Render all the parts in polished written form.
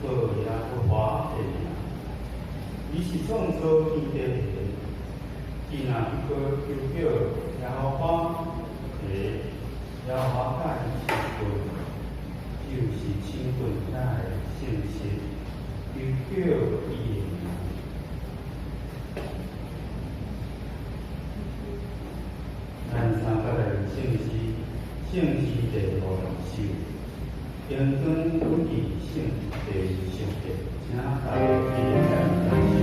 报也不花的名，伊是创造天地的，伊若不过求叫也好花的，也好甲伊是分，就是亲近咱的信息，求叫伊的名。咱三角的圣旨，圣旨第五首，应当不离圣第上帝，请大家记在心。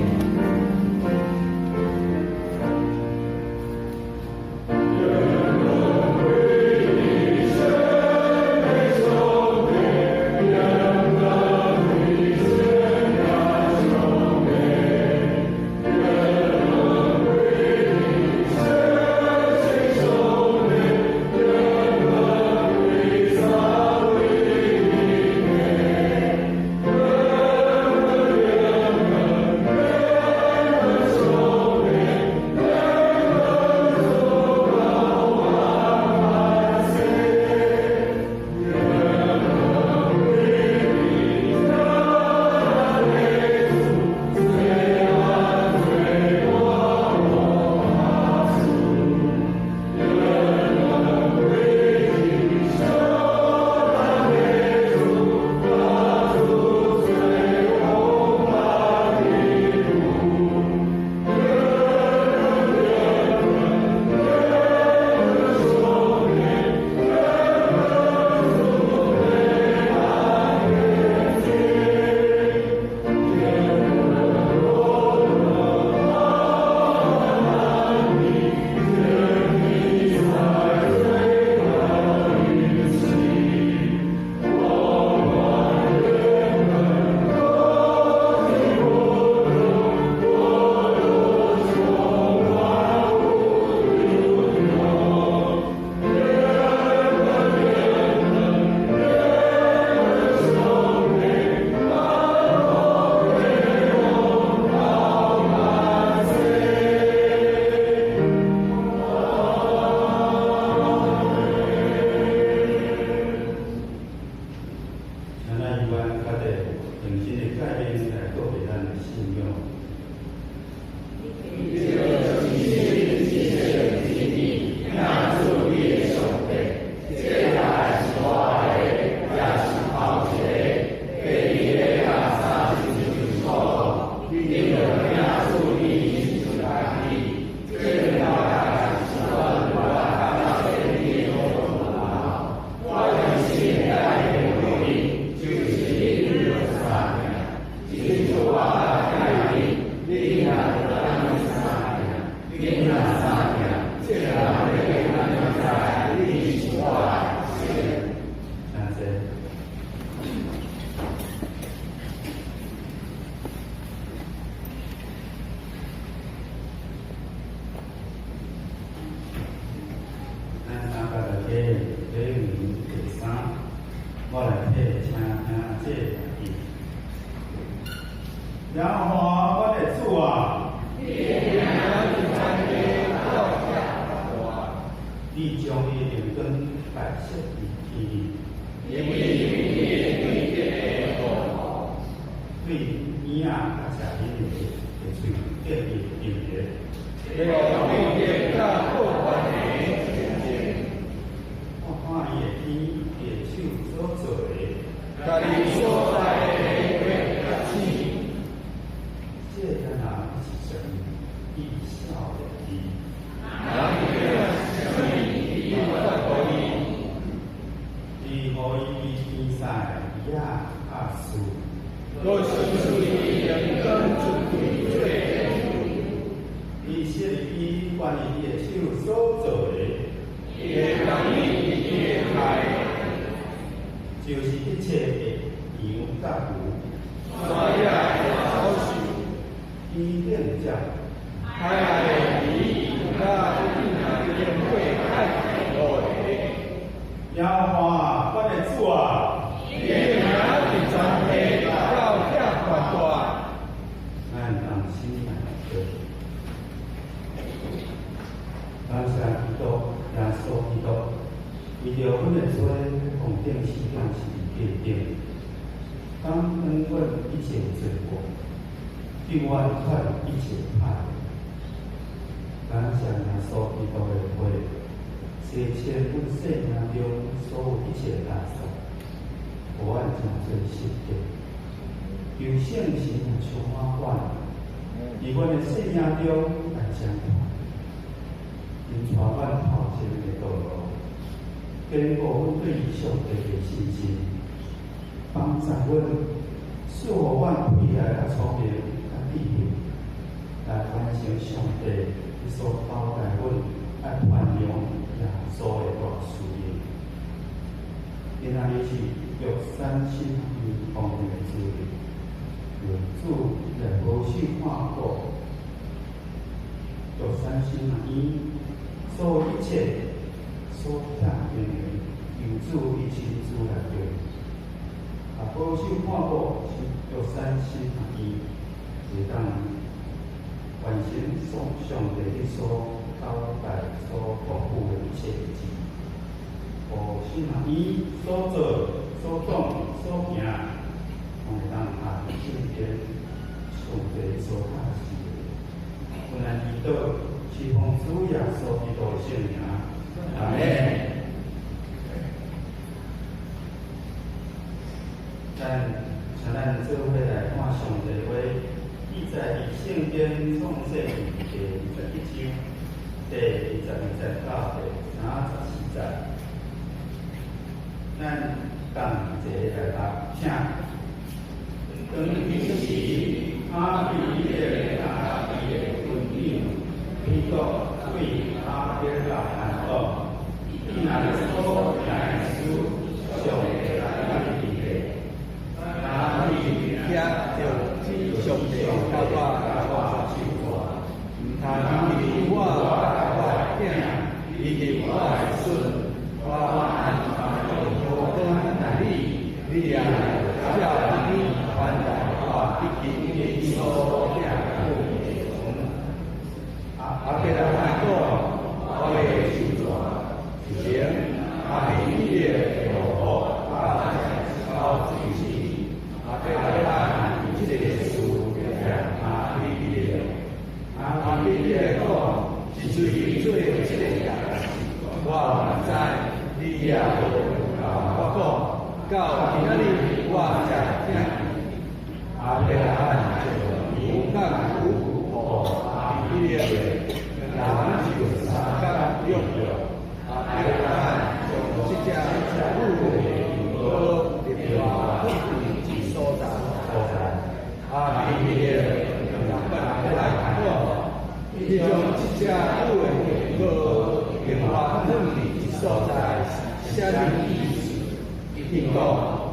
当恩问一切罪过，并万看一切派。感谢耶稣基督的话，谢千阮生命中所有一切大事，互阮真做实的。求圣神充满阮，伫阮的生命中来掌管，引带阮头前的道路，坚固阮对上帝的信心，帮助阮，使互阮未来较聪明、较智慧，来完成上帝所交代阮来传扬耶稣的大事业。今仔日是约3星期方面的主日，愿主来保守看顾，约3星期所有一切所听见的，由主一亲自来做。保守看顾是约3星期，会当完成上帝所交代、所托付的一切事，互星期所做、所讲、所行，拢会当下伫圣殿上帝所启示的。我们祈祷，是奉主耶稣基督的圣名。阿门。咱做伙来看上帝话，记载伫圣经创世纪第21章第22到第34节。咱同齐来读，请。当伊时，阿比勒阿比的军长披国对阿比勒喊道：“你那所来书上帝来比勒。”阿比听着只上帝甲我手话，毋通离我囝，离离我的孙，我安排何等大你，你也叫你还来我必经你所行的路。阿比勒喊讲，我的手段，前阿比勒落雨，到自己。阿比拉这个事阿比勒，阿比勒讲，是最做这个代志，我唔知，你也无我讲，到今仔日我才听。阿比拉就有干苦互阿比勒，人就三工用了。阿比拉从这只鹿和立话所在，阿比勒本来讲，伊将这只鹿和立话所在是啥物意思？伊讲，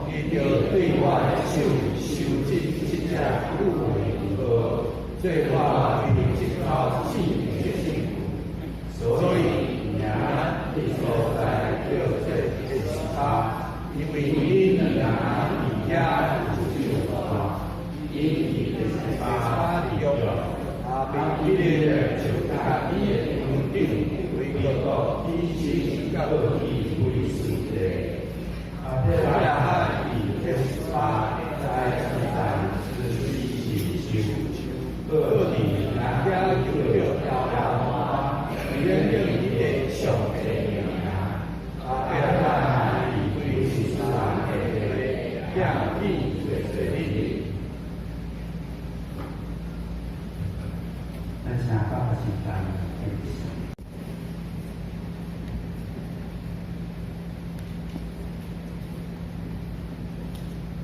伊就对我的手收进这只鹿和，对我的一口气的幸福。所以名所在叫做是他，因为因人遐有话，因伊的差利用阿比勒就甲伊的军长为个以心甲伊为事的。阿比拉罕以天发在世上各地人家有花，原有伊的上帝名。阿比拉罕以为是上帝的样义。咱请爸爸请单。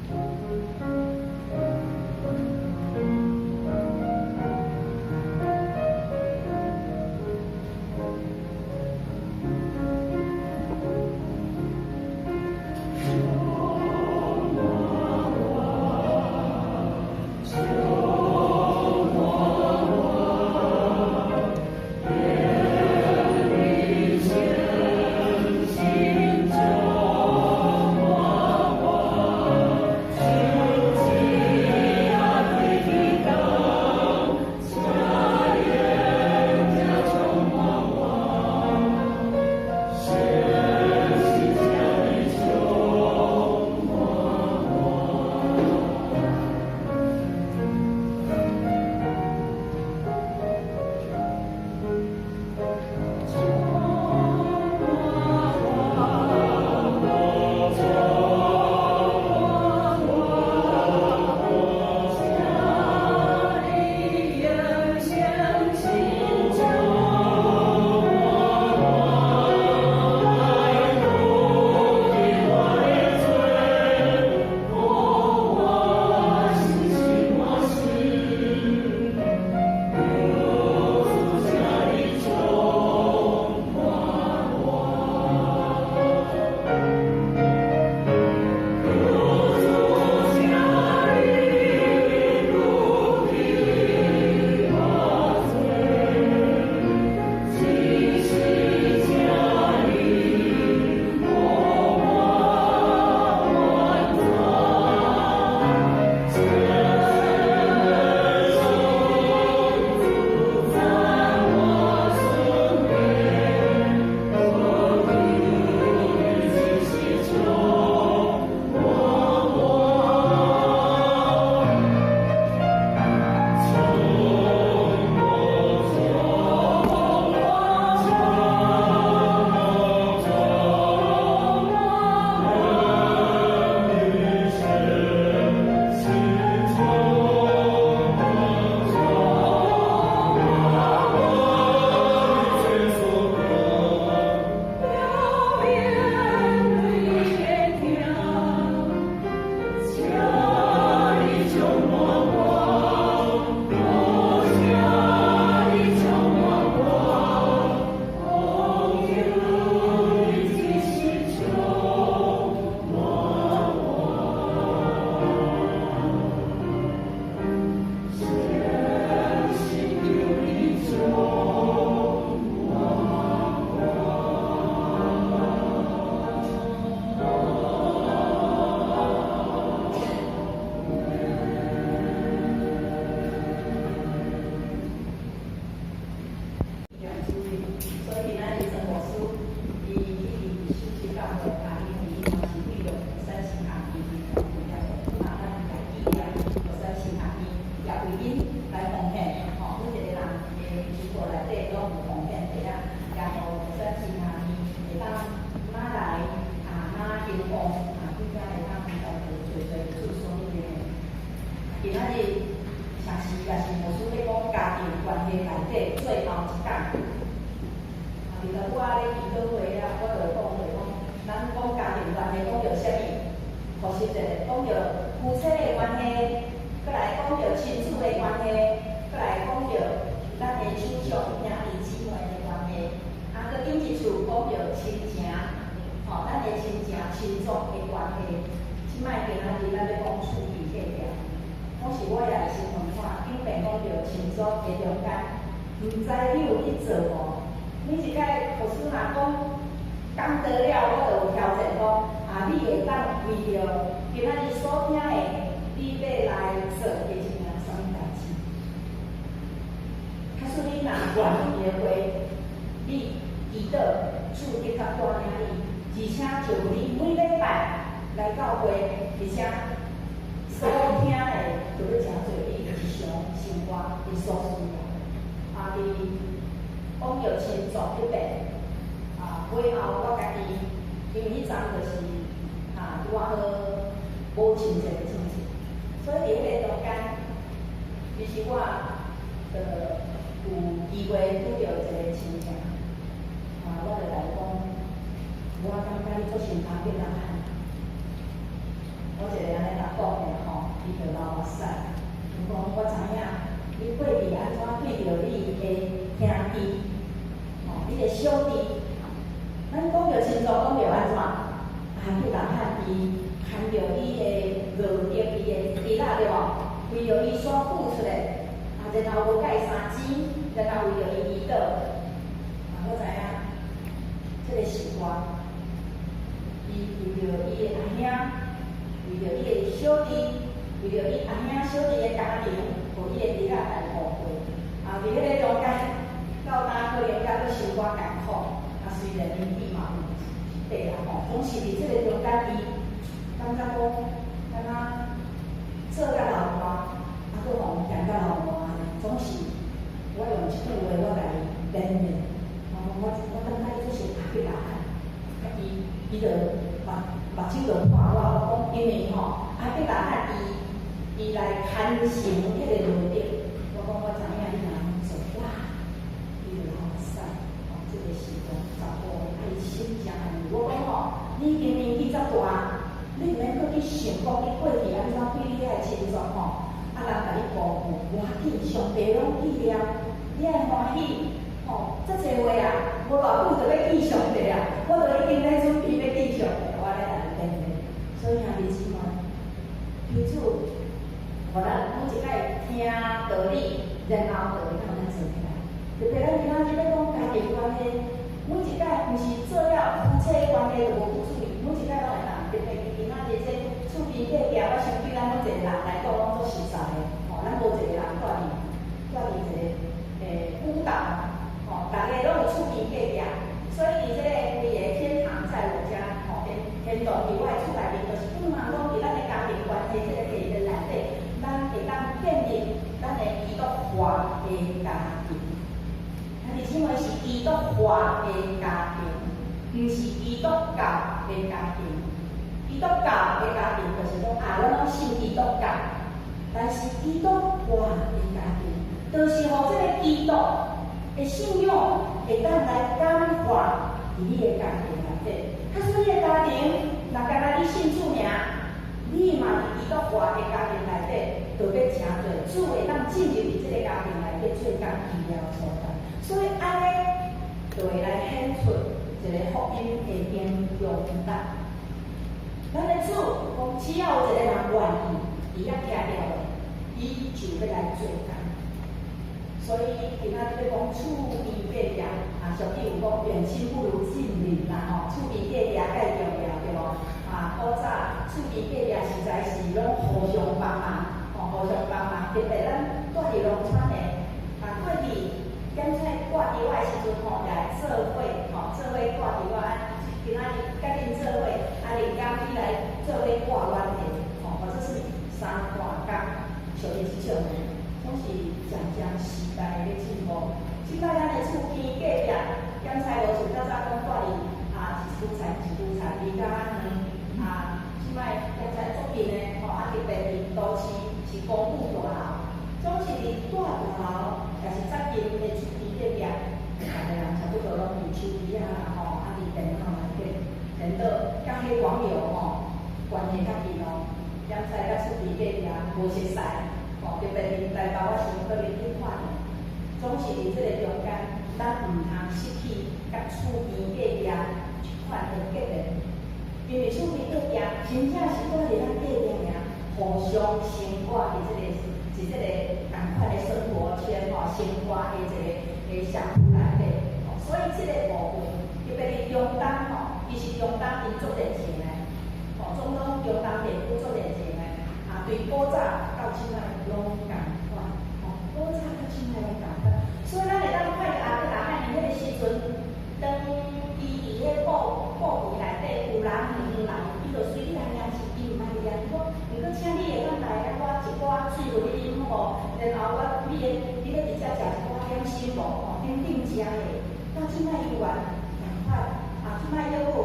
Oh 底最后一天。其实我咧祈祷会啊，我就讲过讲，咱讲家庭关系讲到啥物？好实际的，讲到夫妻的关系，再来讲到亲子的关系，再来讲到咱的亲属兄弟姊妹的关系，搁顶一处讲到亲情，咱的亲情亲属的关系。即摆今仔日咱要讲厝边隔壁，拢是我也会先问看，顶边讲到亲属的中间，毋知你有去做无？你一摆老师若讲讲得了，我就有挑战讲，你会当为着今仔日所听的，你要来做的一件什么代志？假使你若愿意的话，你祈祷厝的较大领你，而且就你每礼拜来教会，而且所听的就要诚侪你日常生活的所需要。讲到亲属迄边，尾后我家己，因为迄阵就是拄好无亲戚的亲戚，所以伫迄个中间，其实我有机会拄到一个亲戚，我就来讲，我感觉你做心肝变人汉，我一个安尼来讲的伊就流目屎，就讲我知影你过去安怎对着你的兄弟。你的兄弟，咱讲到亲属，讲到安怎？去人汉伊看到伊的劳力，伊的力啦，对无？为着伊所付出的，然后无甲伊三钱，然后为着伊祈祷，我知影，这个是我，伊为着伊的阿兄，为着伊的小弟，为着伊阿兄小弟的家庭，互伊的力啦来护护。伫迄个中间。到哪可能甲佫生活艰苦，虽然年纪嘛有大啦总是伫即个中间，伊感觉讲，敢若做甲老大，佫互行甲老大安尼，总是我用一句话我家己勉励，我感觉伊做是拍去人汉，伊就目睭就看我讲，因为去人汉伊来牵成迄个劳力，我讲我知影伊若做哇。这个是讲查甫的爱心诚安尼。我讲你已经年纪遮大，你毋免搁去想讲你过去安怎对你爱亲属人甲你保护，无要紧，上帝拢记了，你爱欢喜遮侪话无偌久就要见上帝啊！我就已经在准备要见上帝，我咧来等你。所以兄弟姊妹，彼此，互咱每一摆听道理，然后就会当咱做起来。特别咱今仔日要讲家庭关系，每一摆毋是做了夫妻关系就无注意，每一摆拢会当。特别是今仔日这厝边隔壁，我相对咱每一个人来讲拢做实在的，咱无一个人住伫一个孤岛，大家拢有厝边隔壁，所以这个规个天堂在我家，天堂伫我的厝内面，就是不忙讲伫咱的家庭关系这个地的内底，咱会当建立咱的基督化的家庭。弟兄们是基督化的家庭，毋是基督教的家庭。基督教的家庭就是讲我拢信基督教，但是基督化的家庭，就是互这个基督的信仰会当来感化伫你的家庭内底。假使你的家庭若干若你信主名，你嘛伫基督化的家庭内底，就要诚侪主会当进入伫这个家庭内底做工奇妙所在。所以安尼就会来显出一个福音的应用力。咱的主讲，只要有一个人愿意，伊也听了的，伊就要来做工。所以今仔日要讲厝边隔壁，俗语有讲远亲不如近邻啦厝边隔壁介重要对无？古早厝边隔壁实在是拢互相帮忙，互相帮忙。特别咱住伫农村的，过去。刚才挂伫我的时阵也来做伙，做伙挂伫我，今仔日甲恁做伙，另家己来做伙挂阮的，或者是三挂工，小弟是小弟，总是渐渐时代的进步。即摆咱的厝边隔壁，刚才无像较早讲挂伫一韭菜一韭菜，离家即摆刚才做边的，特别伫都市是公寓大楼，总是伫大楼。但是早近的厝边隔壁，逐个人差不多拢伫手机啊吼，啊伫电脑内底，连到甲迄网友吼关系较近哦，踮知甲厝边隔壁无熟识，吼特别是台胞仔是可能去看的，总是伫即个中间，咱毋通失去甲厝边隔壁一款的结连，因为厝边隔壁真正是住伫咱隔壁尔，互相生活伫即个共款的生活圈吼，生活的一个社区内底，所以即个部分特别是中东吼，伊是中东因做热情的，吼，总统中东地区做热情的，啊，对古早到即摆拢共款，吼，古早到即摆拢共款，所以咱会当看阿伯拉汉伊迄个时阵，当伊伫迄布局内底有人来，伊就随你来领钱，伊毋爱你领，毋过请你会当来啊，我一寡水互你啉好无？然后你咧直接食一寡点心无？吼，点食的，到即摆依然共款，啊，即摆又有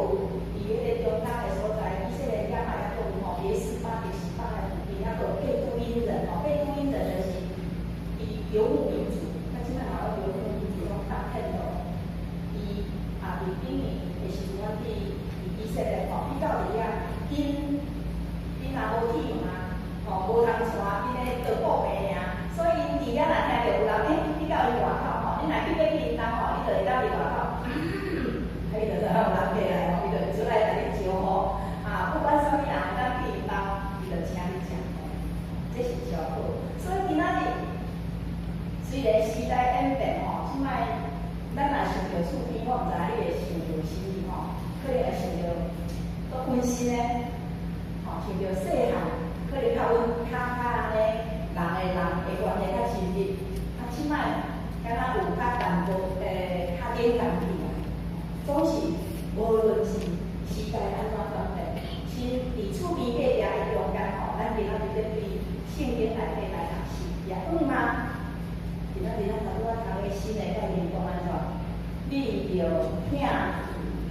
伫迄个中东的所在，以色列加嘛也有吼，别是巴的附近也有贝都因人吼，贝都因人就是伊游牧民族，那即摆嘛有游牧民族拢搭配到，伊伫今年的时阵，我伫以色列吼，比较伫遐因若无去嘛，吼无通带因咧做布卖尔，所以因伫遐若听着有人你到伊外口吼，你若去买去因兜吼，你就会到伊外口，伊就知影有人过来吼，伊就会出来甲你招呼，啊，不管啥物人会当去因兜，伊就请你食，这是超好。所以今仔日虽然时代演变吼，即摆咱若想着厝边，我毋知你会想着啥物吼，可能会想着做温馨诶。想着细汉，可能较阮较安尼，人会关系较亲密。啊，即摆敢若有较淡薄较简单去啊。总是无论是时代安怎转变，是伫厝边隔壁的中间吼，咱今仔日咧对圣经内底来学习，也对吗？今仔日咱头拄仔读个新的概念讲安怎？你着听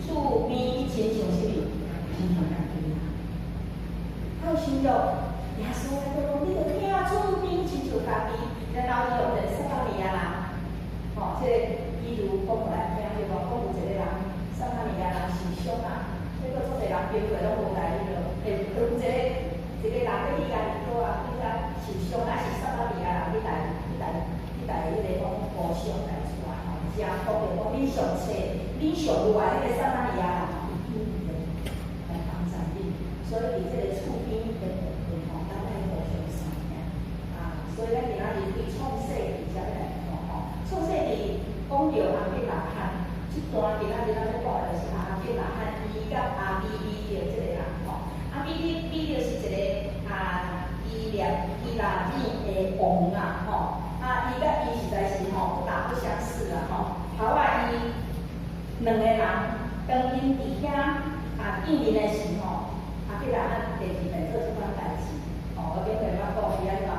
厝边亲像啥物？亲像家己。要想着耶稣在讲，你着听厝边亲像家己，然后伊用一个撒玛利亚人，吼，即个比如讲过来听，对无？讲有一个人，撒玛利亚人是伤啊，结果做侪人评过拢无代志了，会有一个人要去家己做啊，你甲受伤啊，是撒玛利亚人，你带迄个讲互相带出来吼，正讲着讲你上册，你上外迄个撒玛利亚人，伊一定来帮助你。所以伫即个厝边的部分吼，咱爱互相相听啊。所以咱今仔日对创世记才来讲吼，创世记讲到阿伯拉罕，即段今仔日咱要讲的就是阿伯拉罕伊甲阿比利的即个人吼。阿比利是一个伊拉米的王啊吼，伊甲伊实在是吼不打不相识啦吼。后来伊两个人当因伫遐见面的时候。阿伯拉罕第二遍做即款代志，我顶回我讲伊安怎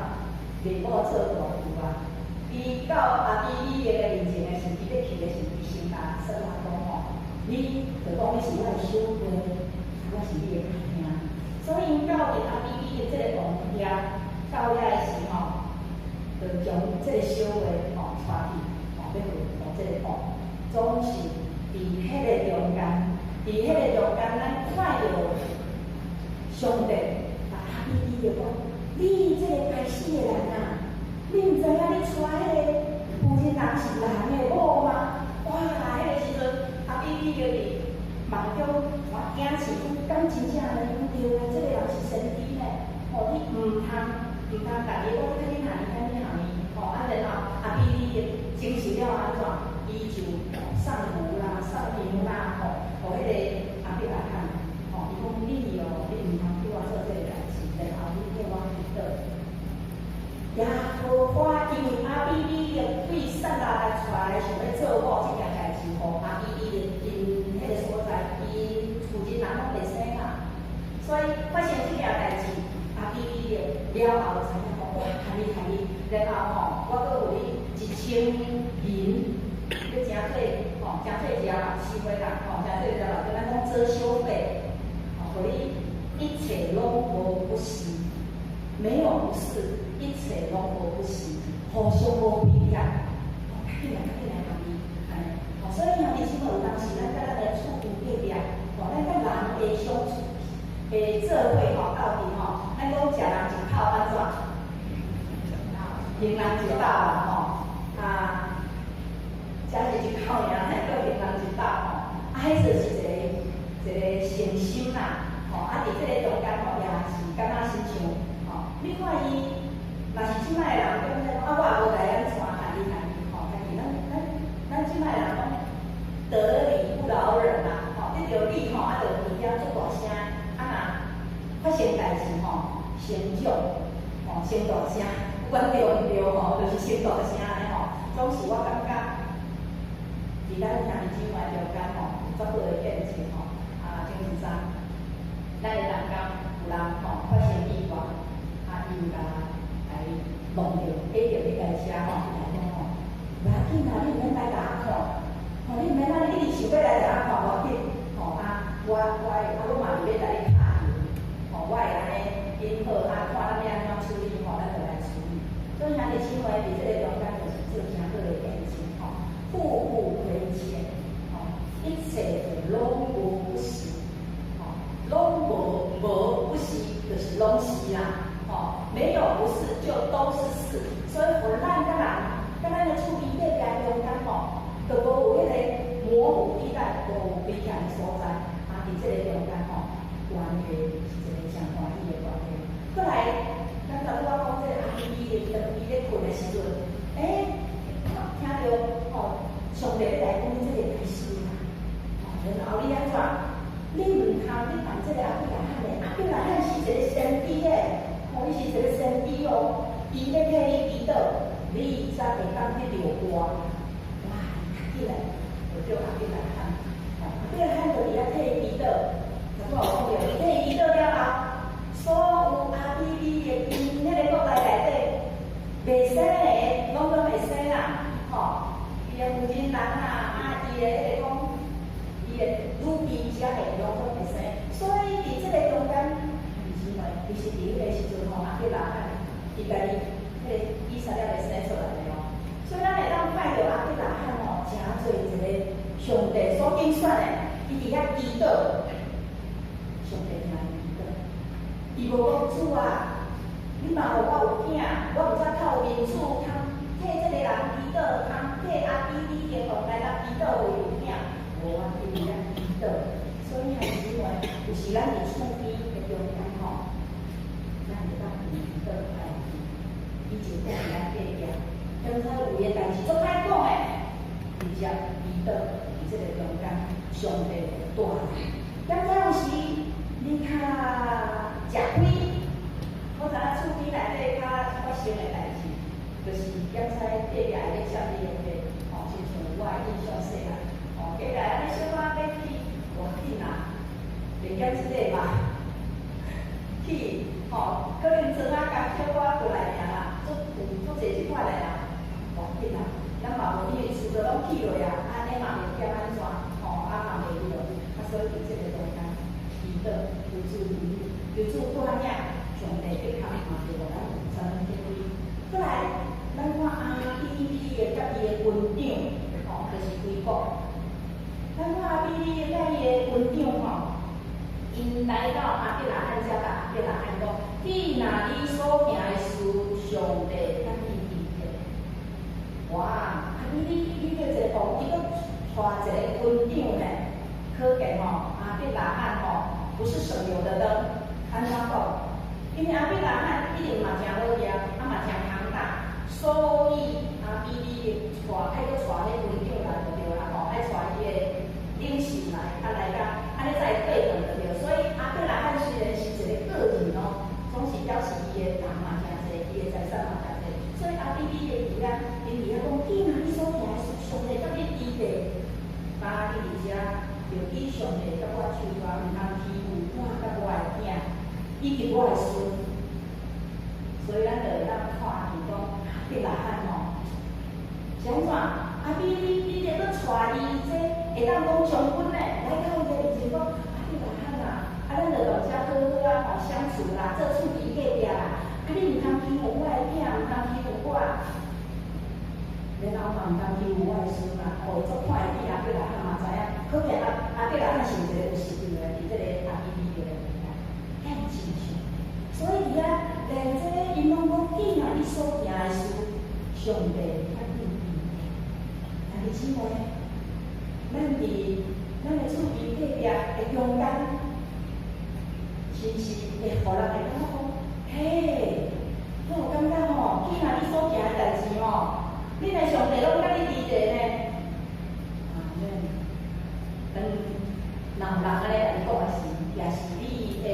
袂某做大事啊？伊到阿比利的面前的时，伊要去的是伊先甲说话讲吼，你就讲你是我的小妹，我是你的阿兄。所以因到伫阿比利的即个王遐，到遐的时候，就将即个小妹吼带去，要互即个王，总是伫迄个中间，咱看到。上帝阿比利就讲：你这个该死的人啊！你毋知影你娶迄个夫人人是人的某吗？哇！迄个时阵，阿比利就是梦中我惊死，敢真正的讲对啊！这个人是神医呢，哦，你毋通家己我看你下面，吼啊！然后阿比利精神了安怎？伊就送牛啦、送牛啦，吼，互迄个阿伯拉罕。伊讲你毋通对我做这个代志，然后你叫我去倒。耶和华因为阿比利的对撒拉来出来想要做某这件代志，互阿比利因迄个所在，因附近人拢袂生嘛，所以发生这件代志，阿比利了后才影讲哇，害你，然后吼，我搁互你1000银，要诚多吼，诚多只老师傅人吼，诚多只老师，咱讲遮羞费。所以一切拢无不是，没有不是，一切拢无不是，互相无比较，到底吼，咱讲食人一口安怎？迎人一道啦吼，食是一口尔，哪个迎人一道吼？迄就是一个诚心啦，吼，伫即个中间吼，也是敢若亲像吼，你看伊若是即摆人讲说，我也无来安怎喊你吼，但是咱即摆人讲得理不饶人啦，吼，你着理吼，就伫遐做大声，若发生代志吼，先讲吼，先大声，不管对毋对吼，就是先大声的吼，总是我感觉，伫咱兄弟姊妹中间吼，足好的见证吼，前一阵，咱的人讲有人吼发生意外，伊有来弄着，着你家车吼，来讲吼，无要紧啊，你毋免来甲我看，吼，你毋免咱一直想要来甲我看，无要紧，吼我嘛是要来你敲伊，吼，我会安尼因好看咱要安怎处理吼，咱就来处理。所以兄弟姊妹伫即个中间就是做诚好的见证吼，步步亏欠，吼，一切拢无不是，吼，拢无不是，就是拢是啦，吼，没有不是就都是是。所以我咱甲人，甲咱的处理对家中间吼，就无有迄个模糊地带，无有危险的所在，伫即个中间吼，关系是一个上欢喜的关系。过来，咱头拄仔讲即个阿弟伊咧困的时阵，听到吼，上帝咧来讲即个开始啦，然后你安怎？你唔通你办即个阿比拉罕的，阿比拉罕是一个先知诶，吼，伊是一个先知哦，伊咧替伊祈祷，你才会当去流汗。哇，起来，就叫阿比拉罕，阿比拉罕就伫遐替伊祈祷，头拄我讲着，伊替伊祈祷了后，所有阿比比的因迄个国内底袂生的，拢袂生啦，吼，伊的负责人伊的迄个讲。伊的女婢遮个拢都袂生，所以伫即个中间，姊妹，其实伫迄个时阵吼，阿比拉罕伊家己迄个以色列会生出来的哦，所以咱会当拜着阿比拉罕吼，诚侪一个上帝所拣选的，伊伫遐祈祷，上帝听伊祈祷，伊无讲主啊，你嘛互我有囝，我毋则靠面子，通替即个人祈祷，通替阿比比的后代人祈祷为有囝。无啊，伊伫遐祈祷，所以兄姊妹，有时咱伫厝边的中间吼，咱会当祈祷代志，以前在咱隔壁，刚才有诶代志做歹讲诶，直接祈祷伫即个中间，上帝会带来。刚才有时你较食亏，我知影厝边内底较发生诶代志，就是刚才隔壁咧接你诶个，吼，亲像我诶印象细汉。过来，安尼小可要去外景啦，袂减一礼吧？去，吼，可能装啊工小可过来尔啦，做侪即款的啦，外景啦，咱嘛无因为厝都拢起落啊，安尼嘛袂减安怎，吼，嘛袂落，所以伫即个中间，祈祷求助于拄仔领，上帝必通嘛就互咱有才能经历。过来，咱看阿比比的甲伊的军长，吼，就是规国。咱看阿比比甲伊的军长吼，因来到阿比拉罕遮，甲阿比拉罕讲：你若你所行的事，上帝甲你记着。哇！阿比比叫一个皇，伊搁带一个军长呢，可见吼阿比拉罕吼不是省油的灯，安怎讲？因为阿比拉罕一定嘛诚好业，嘛诚强大，所以阿比比爱搁带迄军长来就对啦吼，爱带伊个。领袖来，来甲安尼才对等着着。所以阿比拉罕虽然是一个个人哦，总是表示伊的人嘛诚济，伊的财产嘛诚济。所以阿比比的伫遐，因伫遐讲，你所行的上帝甲你记着，把你伫遮就以上帝甲我手段，毋通欺负我甲我的囝，以及我的孙。所以咱就会当看见讲阿比拉罕哦，是安怎？阿比比着搁带伊这。会当讲将军呢，来到伊个面前讲，阿比拉罕啊，咱就大家好好啊，吼相处啦，做厝边隔壁啦，你毋通欺负我的囝，毋通欺负我，然后嘛毋通欺负我的孙啊，互伊做歹的阿比拉罕嘛知影，可见阿比拉罕是一个有实力的，伫即个阿比比个年代，很亲像，所以啊，连这个因拢无紧啊，你所行的事，上帝较紧伊。但是姊妹，咱的厝边隔壁的中间，是毋是会互人会感觉讲，嘿，我有感觉吼，紧啊，你所行的代志吼，恁的上帝拢甲你理解呢？等人安尼来讲的是，也是你的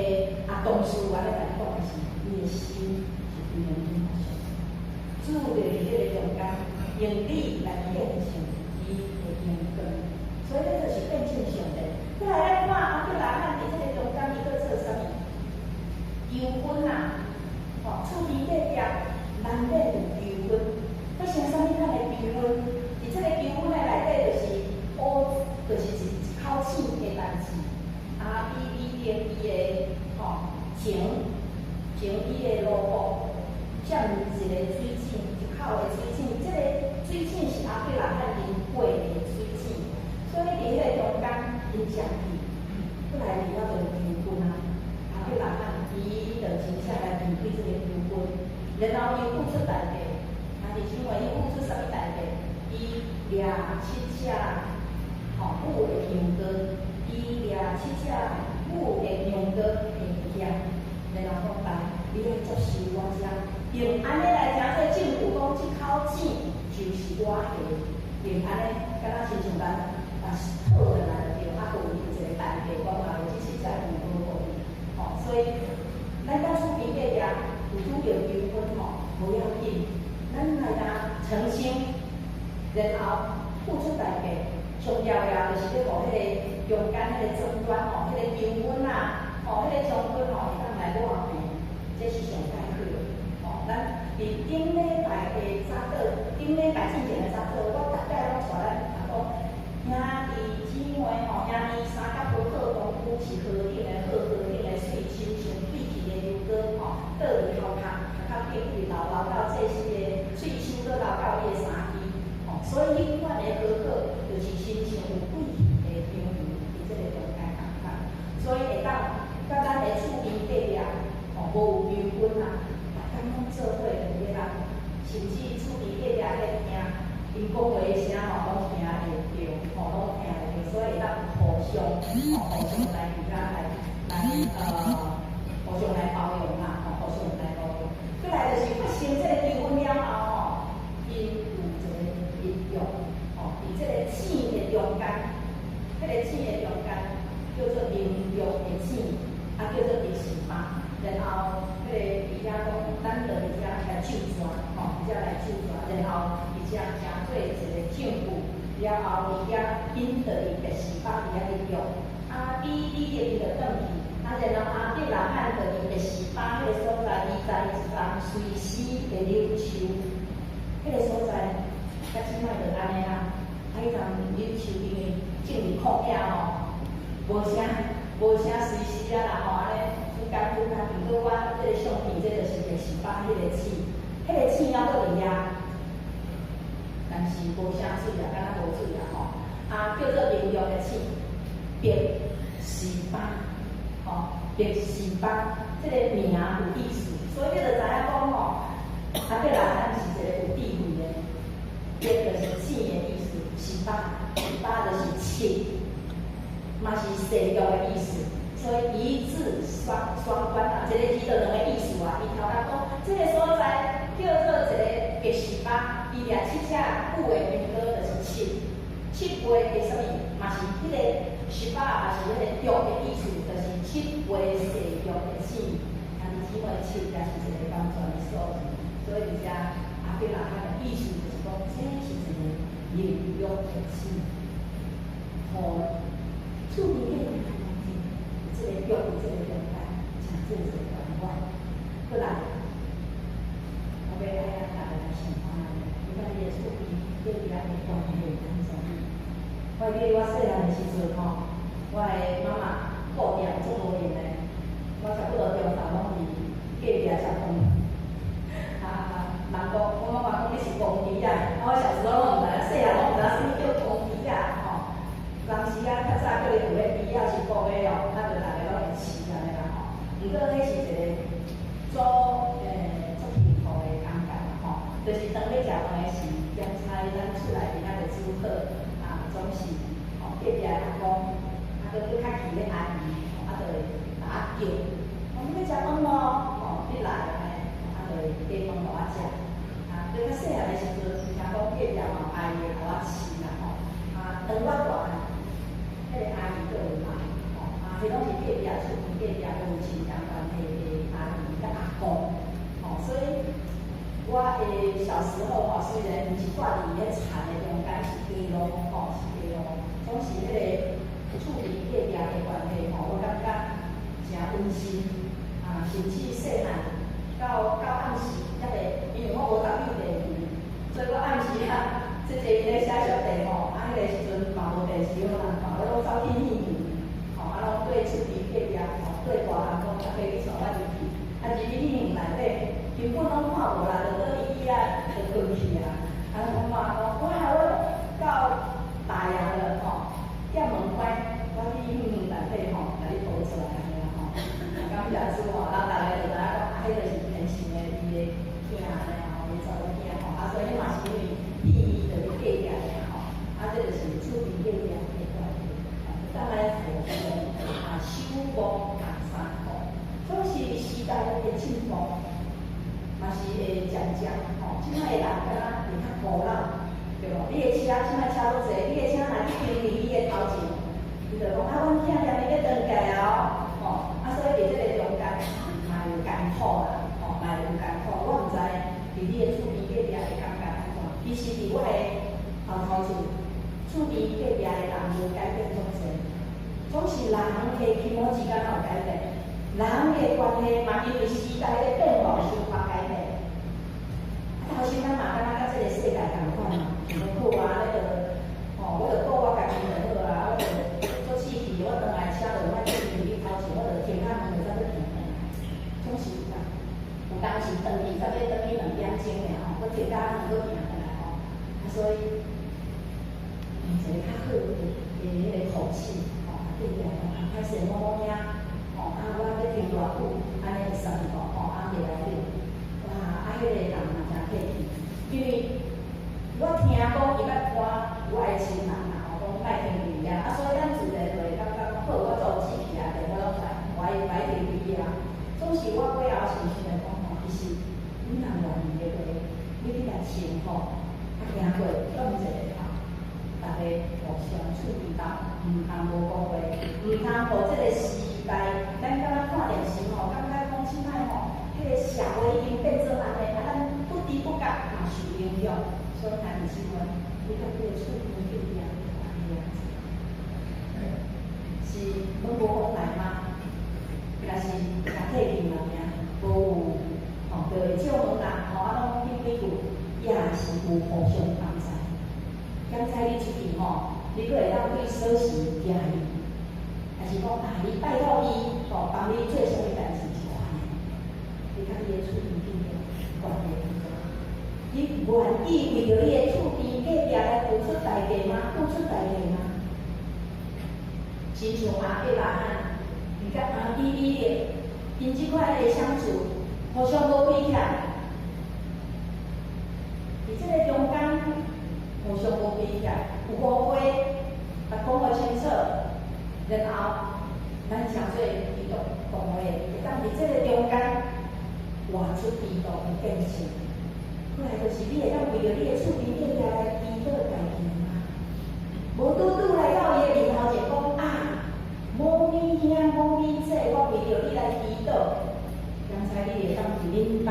同事安尼来讲的是，你的心是非常紧张。主就伫迄个中间，用你来变成伊的眼光，所以这就是变正常的。再来咱看阿伯拉罕伫这个中间，伊搁做啥物？求婚啊！哦，厝边隔壁难免有求婚。发生啥物款的求婚？伫这个求婚的内底就是就是一口气的代志。啊，伊定伊的情伊的路途，像一个水井，一口的水井。这个水井是阿伯拉罕因过的水井，所以伫迄个中间因相遇，过来离我就求婚啊。阿伯拉罕伊就真正来面对这个求婚，然后伊付出代价，啊，弟兄们，伊付出啥物代价？伊掠七只母的羊羔，伊掠七只母的羊羔的血，然后讲来，你来接受我遮，用安尼来诚做政府讲，即口钱就是我的，用安尼，敢若亲像咱讨回来就对，啊，有一个代价，我嘛有即七只羊羔互你，所以咱甲厝边隔壁有拄着求婚无要紧，咱来呾澄清，然后付出代价。上重要就是要互迄个中间迄个争端迄个纠纷迄个冲突会当来抹平，这是上解决的。咱伫顶礼拜的早祷，顶礼拜之前的早祷，我大概拢带咱讲，兄弟姊妹兄弟三甲好同夫是和平的水深像水去的流歌倒伫头壳顶去流到这是个水深搁流到伊的衫衣，所以迄款的和就是心情有贵的平衡，伫这个中间感觉，所以会当甲咱的厝边隔壁无有纠纷大家拢做伙有咧人，甚至厝边隔壁咧听，因讲话的声拢听会着，拢听会着，所以会当互相来互相来包容互相来包容。再来就是发生这个纠纷了后因有一个应用伫这个井的中间，迄个井的中间叫做灵肉的井，叫做第十八。然后迄个伊遐讲，咱就伫遮来手抓，伫遮来手抓，然后伫遮成做一个政府，了后伫遐引导伊第十八伫遐利用，比利伊就转去，然后阿伯拉罕就伫第十八迄个所在，伊在一人随时的琉球，迄个所在，甲即摆就安尼迄人琉球因为进入旷野无啥随时安尼。不过我这个相片，这就是第十八迄个井，迄个井还搁伫遐，但是无啥水敢若无水叫做灵肉的井，别十八，别十八，这个名有意思，所以你就知影讲阿伯拉罕是一个有智慧的，别就是井的意思，十八就是七，嘛是世俗的意思。所以一字双关这个字就两个意思伊头壳讲，这个所在叫做一个第十八，伊掠七只母的羊羔就是七倍的啥物，嘛是迄个十八，嘛是迄个肉的意思，就是七倍世肉的井。但是姊妹七也是一个完全的数字，所以伫遮阿伯拉罕的意思就是讲，这是一个灵肉的井，厝边的这个用这个中间，像这个关怀，过来，我要大家来想看，你看你的厝边隔壁的关系是啥物？我记得我细汉的时阵我的妈妈顾店做无闲的，我差不多中昼拢伫隔壁食饭。人讲我妈妈讲你是公猪我小时候拢毋知，细汉拢毋知啥物叫公猪当时较早叫伊有咧猪是公的就大家拢会饲安尼毋过迄是一个阿公，啊，搁较气的阿姨，啊，就会打叫，你要食饭无？你来安尼，啊，就会加饭互我食。啊，在较细汉的时阵，听讲隔壁嘛阿姨会互我饲啦啊，当我大汉，迄个阿姨就会来，啊，迄拢是隔壁厝边隔壁都有亲情关系的阿姨甲阿公，所以。我小时候虽然毋是住伫迄田的中间，是街路是街路，总是迄个厝边隔壁的关系我感觉真温馨甚至细汉到暗时才会，因为我无读幼稚园，所以我暗时即个咧写小题迄个时阵嘛无电视好人看，我拢走去戏院，拢对厝边隔壁对大人讲，可以去带我入去，入去戏院内底。根本拢看无啦，就倒椅就回去啊。讲我到大洋了店门关，我去戏院内底甲你抱出来安尼啦感谢主咱大家就知影讲，迄个是天生的伊的囝安尼伊查某囝所以迄嘛是因为意义就伫隔壁的这就是厝边隔壁的关系。当然佛教修佛三宝，总是时代的进步。嘛是会渐渐即摆的人敢若会较古老，对无？你的车即摆车愈济，你的车若去经历你的头前，伊就讲阮囝念伊要转嫁所以伫即个中间嘛有艰苦啦，嘛有艰苦。我毋知伫你的厝边隔壁会感觉安怎？其实伫我的后厝边隔壁的人无改变总是，总是人的起码之间有改变。人的关系嘛，因为时代的变化相互改变。头先咱嘛，敢若甲即个世界共款嘛，好啊，我着顾我家己就好啊，我着做试去，我转来车就莫去你头前，我着停较远就才要停下来。总是有当时转去，才要转去2点钟尔我停到2搁停下来所以一个较好的迄个口气对起来开始摸摸呀。我要听偌久，安尼会使袂袂来着。迄个人嘛真客气，因为我听讲伊捌搬我的亲人讲莫停离所以咱自然就会感觉讲好，我做试去电话拢来，莫停离总是我过后想想来讲其实你若愿意的话，你去来请行过动一下大家互相处理到，毋通无讲话，毋通互即个时代，咱敢若看电视感觉讲即摆迄个社会已经变做安尼，咱不知不觉嘛受影响，所以咱是讲，你甲你的厝边隔壁是拢无往来吗？也是真客气嘛无有就会少问人拢听几句，也是有互相帮助。刚才你出去你佫会当对小事惊伊，还是讲你拜托伊帮你做啥物代志就安尼。你甲你的厝边隔壁关系如何？你愿意为着你的厝边隔壁来付出代价吗？付出代价吗？亲像阿伯阿你甲阿弟弟的，因即款的相处，互相无亏欠，伫即个中间互相无亏欠，有误会，讲互清楚，然后咱诚做彼此讲话，会当伫即个中间活出彼此的变性。过来就是你会当为着你的厝边隔壁来彼此家己嘛，无拄来到伊的面头前讲某咪兄某咪姐，我为着你来祈祷。刚才你会当伫恁兜，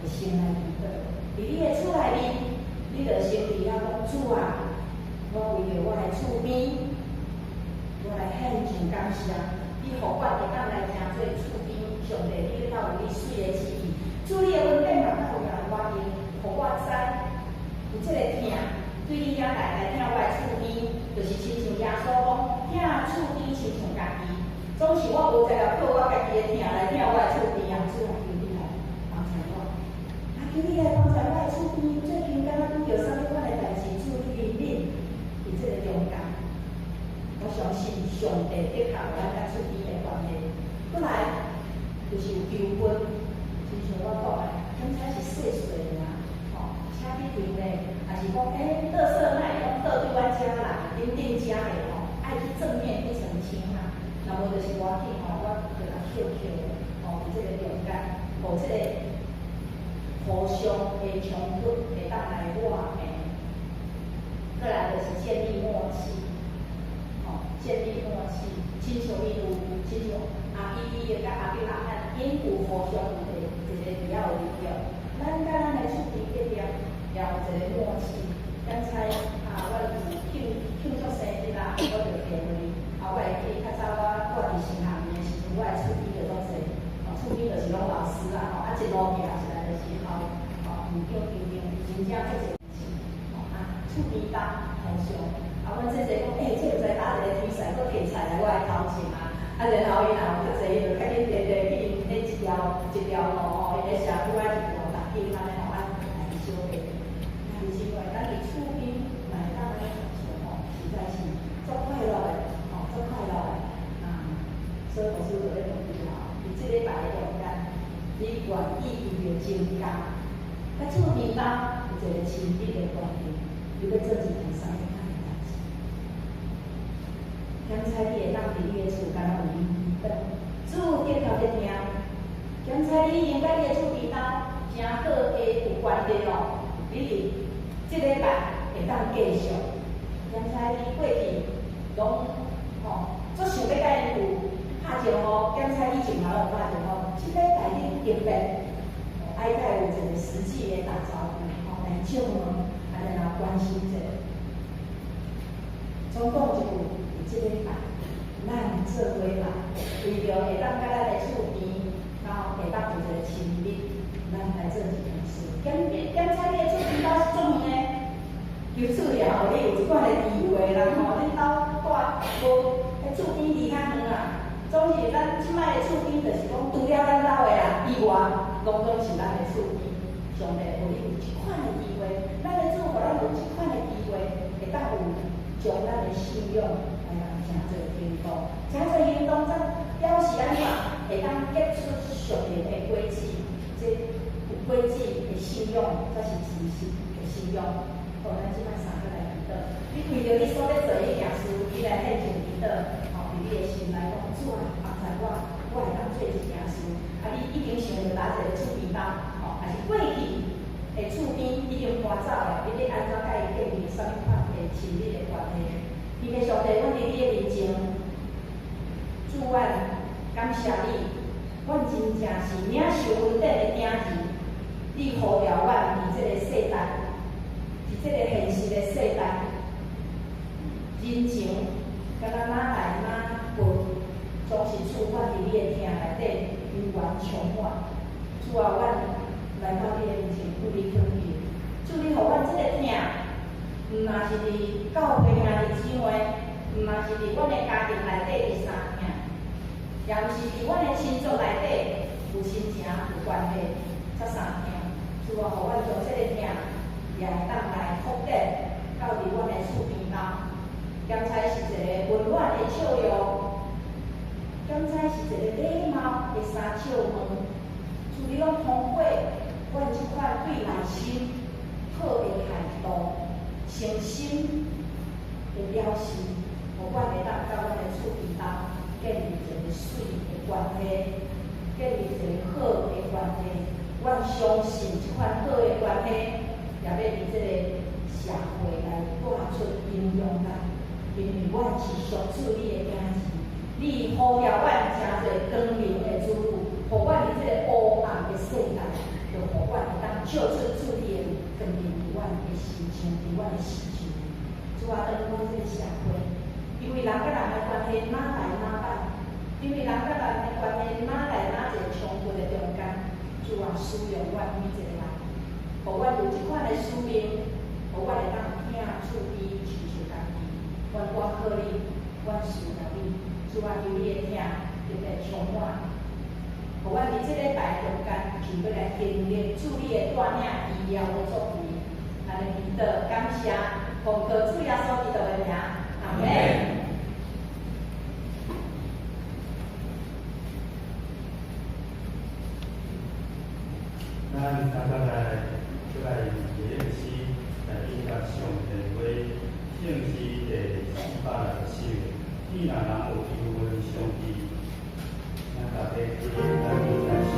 会先来祈祷。伫你的厝内面，你着先伫遐讲主我为着我的厝边，我来献上感谢。你互我会当来听做厝边上帝，你到有你水的旨意。主你的恩典嘛，较有人我应，互我知有即个听，对你遐来听我的厝边，就是亲像耶稣讲，听厝边亲像家己。总是我无在了靠我家己的听来听我的厝边主求你来帮助我。求你来帮助我的厝边，最近敢若拄着啥物款的代志，主你引领伫即个中间。我相信上帝的确有咱甲厝边的关系。过来就是有纠纷，亲像我讲的，刚才是细碎的车去停咧，还是讲垃圾哪会拢倒对阮遮来，顶顶遮的爱去正面去澄清啊。那无就是我紧吼，我就来笑笑吼，伫这个中间，互这个互相的冲突会当来化平。再来就是建立默契，吼，建立默契，亲像伊有，亲像阿姨个甲阿表阿汉，因有互相有一个比较有力量。咱甲咱的厝边隔壁也有一个默契。刚才我庆祝生日啦，我就电话，我会记较早我伫新学年的时阵，我的厝边就拢是，厝边就是拢老师啦，一路行一来就是校园长长，真正做一厝边当互相，阮姐姐讲，这就在打一个比赛，佫摕菜来我来头前啊，然后伊若有较济，伊就较紧直去迄一条路伊咧写拄仔一条逐紧安尼来小下。但是因为咱伫厝边来当咧合作实在是足快乐的，足快乐的。所以老师就咧讲伊伫即礼拜的中间，你愿意伊就增加，甲厝边当有一个亲密的关系。你要做一件啥物款的代志？刚才你会当伫你的厝敢若有伊等，主结头在听。刚才你应该你的厝边当真好的有关系咯，你伫即礼拜会当继续。刚才你过去拢足想要甲因有拍招呼，刚才你就嘛有拍招呼，即礼拜你特别爱甲有一个实际的打招呼，来祝问。来关心者，总共一句，即礼拜，咱做伙来，为着会当甲咱的厝边，然后会当有一个亲密，咱来做一件事。检查你的厝边到是做呢？求主也互你有一款的智慧啦，恁兜住无，厝边离较远啊，总是咱即摆的厝边，就是讲除了咱兜的啊以外，拢是咱的厝边。上帝互你有一款的智慧，咱的主互咱有一款的智慧，会当有将咱的信用来诚做行动，诚做行动，则表示安怎会当结出属灵的果子，即有果子的信用，则是真实的信用。好，咱即摆三个来祈祷，你为着你所要做迄件事，你来献上祈祷，伫你的心内讲，主啊，帮助我会当做一件事，你已经想着打一个厝边当。还是过去的厝边已经搬走的，你咧安怎甲伊建立什么款的亲密的关系？因为上帝，阮伫你的面前，主阮感谢你，阮真正是领受稳定的囝儿，你呼召阮伫这个世代，伫这个现实的世代，人情敢若哪来哪分，总是赐阮伫你的厅内底永远充满。主啊，阮。来到你的面前，为你恳求，主你互阮这个听，毋若是伫教会兄弟姊妹，毋若是伫阮的家庭内底第三听，也毋是伫阮的亲族内底有亲情有关系，才三听。主啊，互阮将这个听，也会当来扩展到伫阮的厝边当。刚才是一个温暖的笑容，刚才是一个礼貌的三笑问，主你拢通过。阮即款对内心好的态度、诚心的表示，互阮会当甲阮的厝边当建立一个水的关系，建立一个好的关系。阮相信即款好的关系，也要伫即个社会来带出影响力，因为阮是属主你的囝儿，你呼召阮诚侪光明的子女，互阮伫即个黑暗的世代。就互阮会当照出主你的光明伫阮的心情，伫阮的事情。主啊，当阮这个社会，因为人甲人的关系哪来哪歹，因为人甲人的关系哪来哪侪冲突的中间，主啊，使用阮每一个人，互阮有一款的使命，互阮会当听厝边亲像家己。阮靠你，阮需要你，主啊，求你的听，特别充满。互阮伫即礼拜中间，就要来经历主你的带领医疗的作为，安尼祈祷感谢，奉靠主耶稣基督的名，阿门。咱大家来出来练习，来应该上帝话，圣诗第来的手，你若人有求问上帝，咱大家去咱去来手。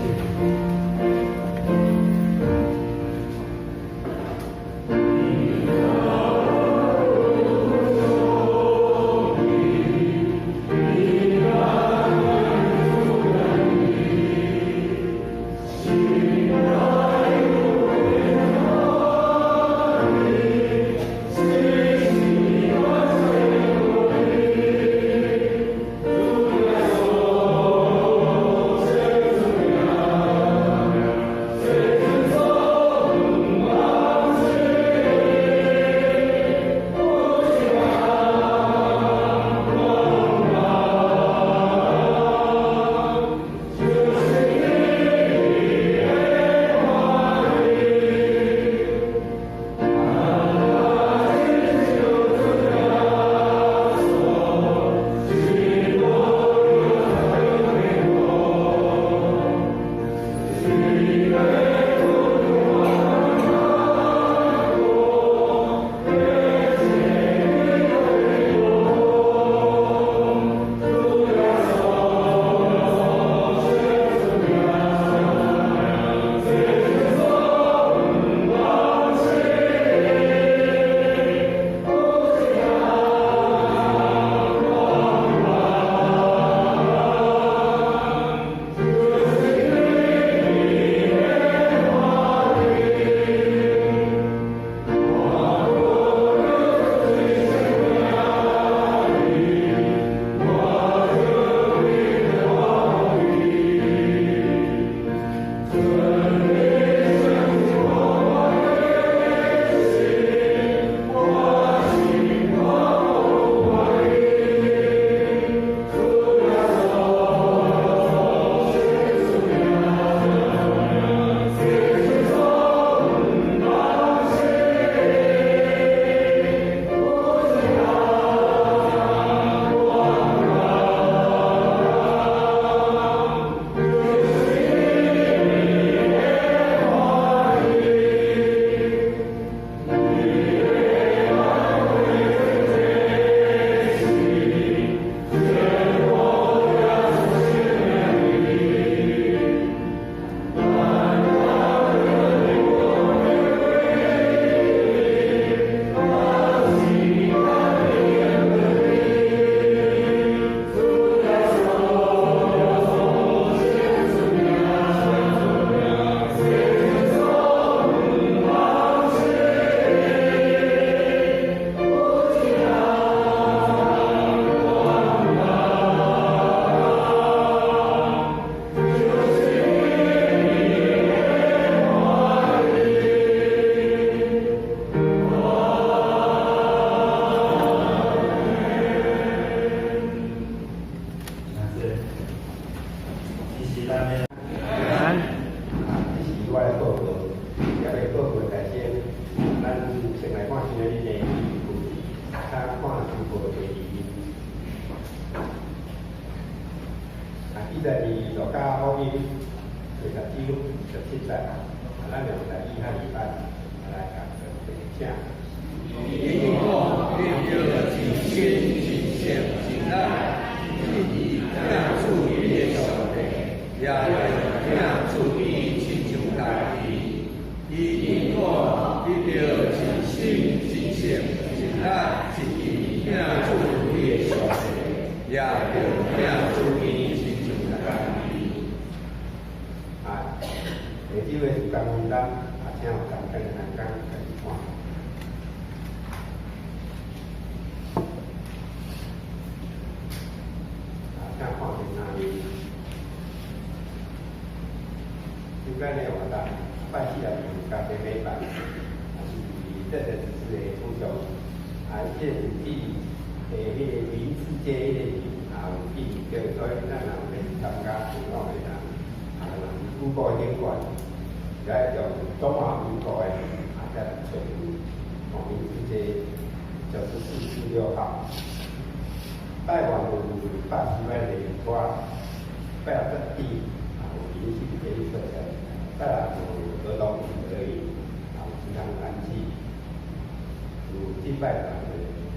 拜堂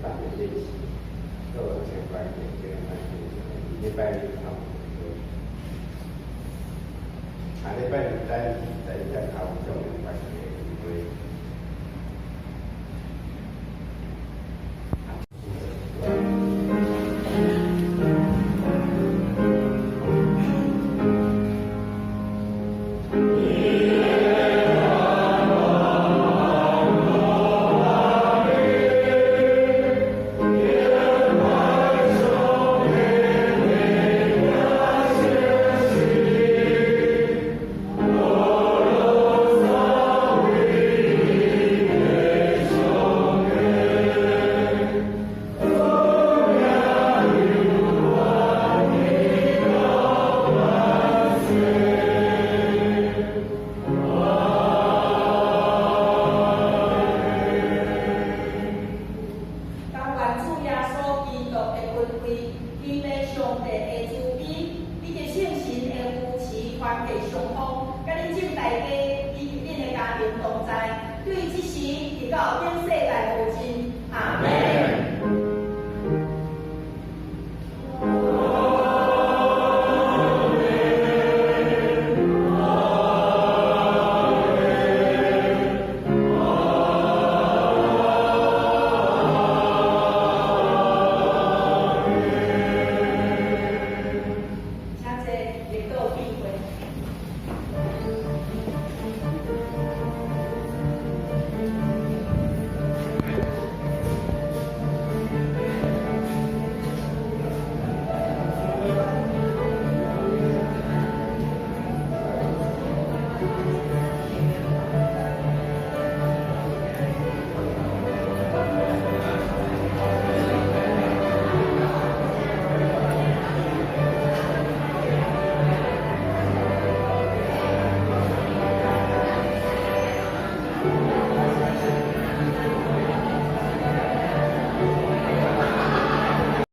的练习，做相关的这个环境，礼拜日他们礼拜日在考这种关系的机会。对这时直到顶世界无尽，阿门。